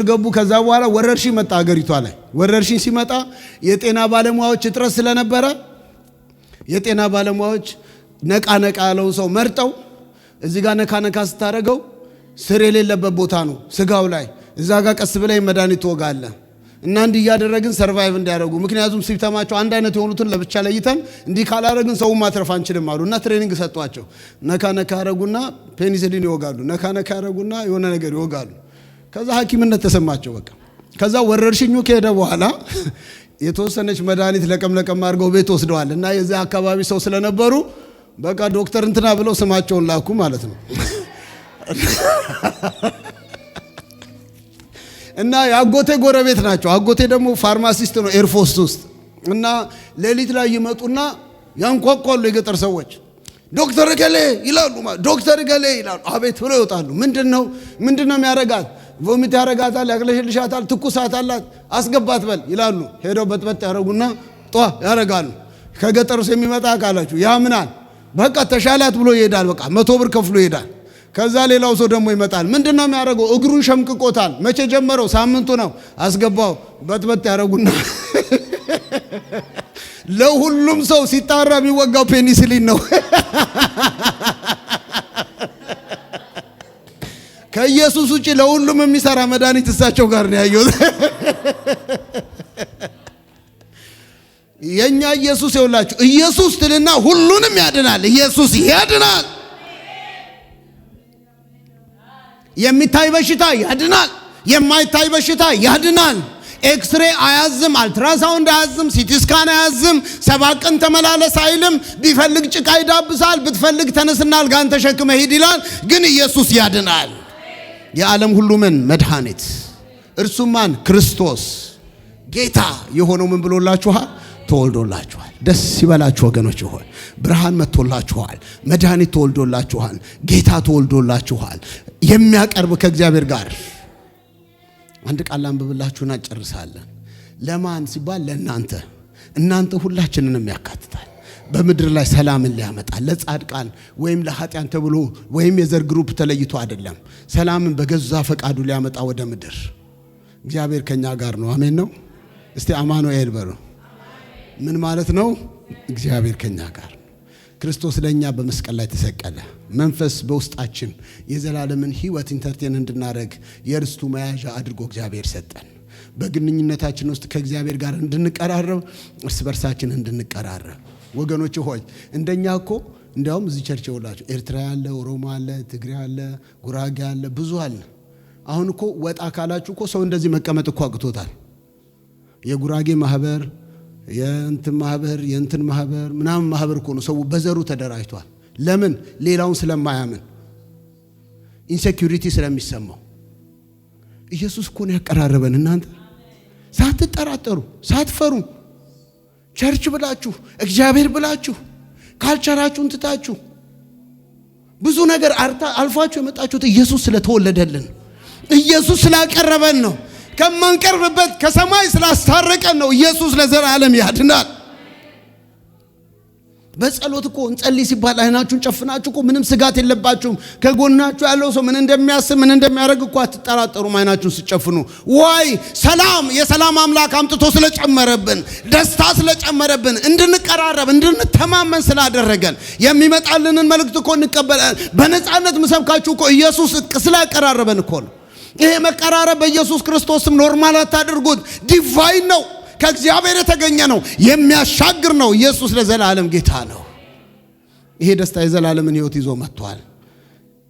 ገቡ። ከዛ በኋላ ወረርሽኝ መጣ አገሪቷ ላይ። ወረርሽኝ ሲመጣ የጤና ባለሙያዎች እጥረት ስለነበረ የጤና ባለሙያዎች ነቃ ያለው ሰው መርጠው እዚህ ጋር ነካ ስታረገው ስር የሌለበት ቦታ ነው ስጋው ላይ፣ እዛ ጋር ቀስ ብለህ መድኃኒት ትወጋለህ እና እንዲህ እያደረግን ሰርቫይቭ እንዲያደርጉ። ምክንያቱም ሲምፕተማቸው አንድ አይነት የሆኑትን ለብቻ ለይተን እንዲህ ካላረግን ሰው ማትረፍ አንችልም አሉ እና ትሬኒንግ ሰጧቸው። ነካ ያረጉና ፔኒሲሊን ይወጋሉ፣ ነካ ያረጉና የሆነ ነገር ይወጋሉ። ከዛ ሐኪምነት ተሰማቸው በቃ። ከዛ ወረርሽኙ ከሄደ በኋላ የተወሰነች መድኃኒት ለቀም አድርገው ቤት ወስደዋል እና የዚህ አካባቢ ሰው ስለነበሩ በቃ ዶክተር እንትና ብለው ስማቸውን ላኩ ማለት ነው። እና የአጎቴ ጎረቤት ናቸው። አጎቴ ደግሞ ፋርማሲስት ነው ኤርፎርስ ውስጥ። እና ሌሊት ላይ ይመጡና ያንኳኳሉ የገጠር ሰዎች። ዶክተር ገሌ ይላሉ፣ ዶክተር ገሌ ይላሉ። አቤት ብለው ይወጣሉ። ምንድነው የሚያረጋት? ቮሚት ያረጋታል፣ ያቅለሽልሻታል፣ ትኩሳት አላት፣ አስገባት በል ይላሉ። ሄደው በጥበጥ ያረጉና ጧ ያረጋሉ። ከገጠር ውስጥ የሚመጣ አካላችሁ ያምናል። በቃ ተሻላት ብሎ ይሄዳል። በቃ 100 ብር ከፍሎ ይሄዳል። ከዛ ሌላው ሰው ደግሞ ይመጣል። ምንድነው የሚያደርገው? እግሩን ሸምቅቆታል። መቼ ጀመረው? ሳምንቱ ነው። አስገባው። በጥበጥ ያረጉና ለሁሉም ሰው ሲጣራ የሚወጋው ፔኒሲሊን ነው። ከኢየሱስ ውጪ ለሁሉም የሚሰራ መድኃኒት እሳቸው ጋር ነው ያየሁት። የኛ ኢየሱስ ይውላችሁ ኢየሱስ ትልና ሁሉንም ያድናል። ኢየሱስ ያድናል። የሚታይ በሽታ ያድናል። የማይታይ በሽታ ያድናል። ኤክስሬ አያዝም፣ አልትራሳውንድ አያዝም፣ ሲቲ ስካን አያዝም፣ 7 ቀን ተመላለስ አይልም። ቢፈልግ ጭቃ ይዳብሳል፣ ብትፈልግ ተነስና አልጋን ተሸክመ ሂድ ይላል። ግን ኢየሱስ ያድናል። የዓለም ሁሉ ምን መድኃኒት እርሱ ማን? ክርስቶስ ጌታ የሆነው ምን ብሎላችኋል? ተወልዶላችኋል። ደስ ይበላችሁ ወገኖች ሆይ ብርሃን መጥቶላችኋል። መድኃኒት ተወልዶላችኋል። ጌታ ተወልዶላችኋል። የሚያቀርብ ከእግዚአብሔር ጋር አንድ ቃል አንብብላችሁና ጨርሳለን። ለማን ሲባል ለእናንተ እናንተ ሁላችንንም ያካትታል። በምድር ላይ ሰላምን ሊያመጣ ለጻድቃን ወይም ለኃጢያን ተብሎ ወይም የዘር ግሩፕ ተለይቶ አይደለም። ሰላምን በገዛ ፈቃዱ ሊያመጣ ወደ ምድር እግዚአብሔር ከኛ ጋር ነው። አሜን ነው። እስቲ አማኑኤል በሉ። ምን ማለት ነው? እግዚአብሔር ከኛ ጋር ነው። ክርስቶስ ለኛ በመስቀል ላይ ተሰቀለ። መንፈስ በውስጣችን የዘላለምን ሕይወት ኢንተርቴን እንድናረግ የርስቱ መያዣ አድርጎ እግዚአብሔር ሰጠን። በግንኙነታችን ውስጥ ከእግዚአብሔር ጋር እንድንቀራረብ፣ እርስ በርሳችን እንድንቀራረብ። ወገኖች ሆይ እንደኛ እኮ እንዲያውም እዚህ ቸርች ይውላችሁ ኤርትራ ያለ፣ ኦሮሞ አለ፣ ትግሬ አለ፣ ጉራጌ አለ፣ ብዙ አለ። አሁን እኮ ወጣ ካላችሁ እኮ ሰው እንደዚህ መቀመጥ እኮ አቅቶታል። የጉራጌ ማህበር የእንትን ማህበር ምናምን ማህበር እኮ ነው። ሰው በዘሩ ተደራጅቷል። ለምን? ሌላውን ስለማያምን ኢንሴኩሪቲ ስለሚሰማው። ኢየሱስ እኮ ነው ያቀራረበን። እናንተ ሳትጠራጠሩ ሳትፈሩ ቸርች ብላችሁ እግዚአብሔር ብላችሁ ካልቸራችሁን ትታችሁ ብዙ ነገር አልፋችሁ የመጣችሁት ኢየሱስ ስለተወለደልን ኢየሱስ ስላቀረበን ነው። ከማንቀርብበት ከሰማይ ስላስታረቀን ነው። ኢየሱስ ለዘላለም ያድናል። በጸሎት እኮ እንጸልይ ሲባል አይናችሁን ጨፍናችሁ እኮ ምንም ስጋት የለባችሁም። ከጎናችሁ ያለው ሰው ምን እንደሚያስብ ምን እንደሚያደርግ እኮ አትጠራጠሩም። አይናችሁን ሲጨፍኑ ወይ ሰላም የሰላም አምላክ አምጥቶ ስለጨመረብን ደስታ ስለጨመረብን እንድንቀራረብ እንድንተማመን ስላደረገን የሚመጣልንን መልእክት እኮ እንቀበላለን። በነፃነት ምሰብካችሁ እኮ ኢየሱስ ስላቀራረበን እኮ ነው። ይሄ መቀራረብ በኢየሱስ ክርስቶስም ኖርማል አታድርጉት። ዲቫይን ነው፣ ከእግዚአብሔር የተገኘ ነው፣ የሚያሻግር ነው። ኢየሱስ ለዘላለም ጌታ ነው። ይሄ ደስታ የዘላለምን ሕይወት ይዞ መጥቷል።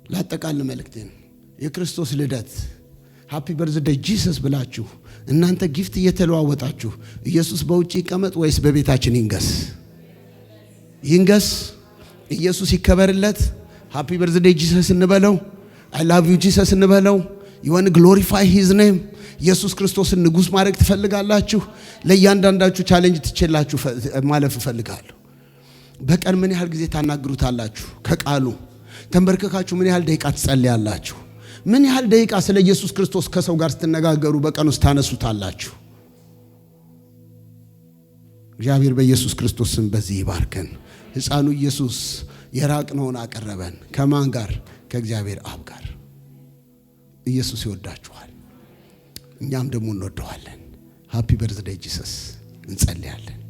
ላጠቃል መልእክቴን የክርስቶስ ልደት ሃፒ በርዝዴይ ጂሰስ ብላችሁ እናንተ ጊፍት እየተለዋወጣችሁ ኢየሱስ በውጪ ይቀመጥ ወይስ በቤታችን ይንገስ? ይንገስ። ኢየሱስ ይከበርለት። ሃፒ በርዝዴይ ጂሰስ እንበለው። አይ ላቭ ዩ ጂሰስ እንበለው። ይወን ግሎሪፋይ ሂዝ ኔም። ኢየሱስ ክርስቶስን ንጉስ ማድረግ ትፈልጋላችሁ? ለእያንዳንዳችሁ ቻሌንጅ ትችላችሁ ማለፍ እፈልጋለሁ። በቀን ምን ያህል ጊዜ ታናግሩታላችሁ? ከቃሉ ተንበርከካችሁ ምን ያህል ደቂቃ ትጸልያላችሁ? ምን ያህል ደቂቃ ስለ ኢየሱስ ክርስቶስ ከሰው ጋር ስትነጋገሩ በቀን ውስጥ ታነሱታላችሁ? እግዚአብሔር በኢየሱስ ክርስቶስ ስም በዚህ ይባርከን። ሕፃኑ ኢየሱስ የራቅነውን አቀረበን። ከማን ጋር? ከእግዚአብሔር አብ ጋር። ኢየሱስ ይወዳችኋል፣ እኛም ደግሞ እንወደዋለን። ሃፒ በርዝዴይ ጂሰስ። እንጸልያለን።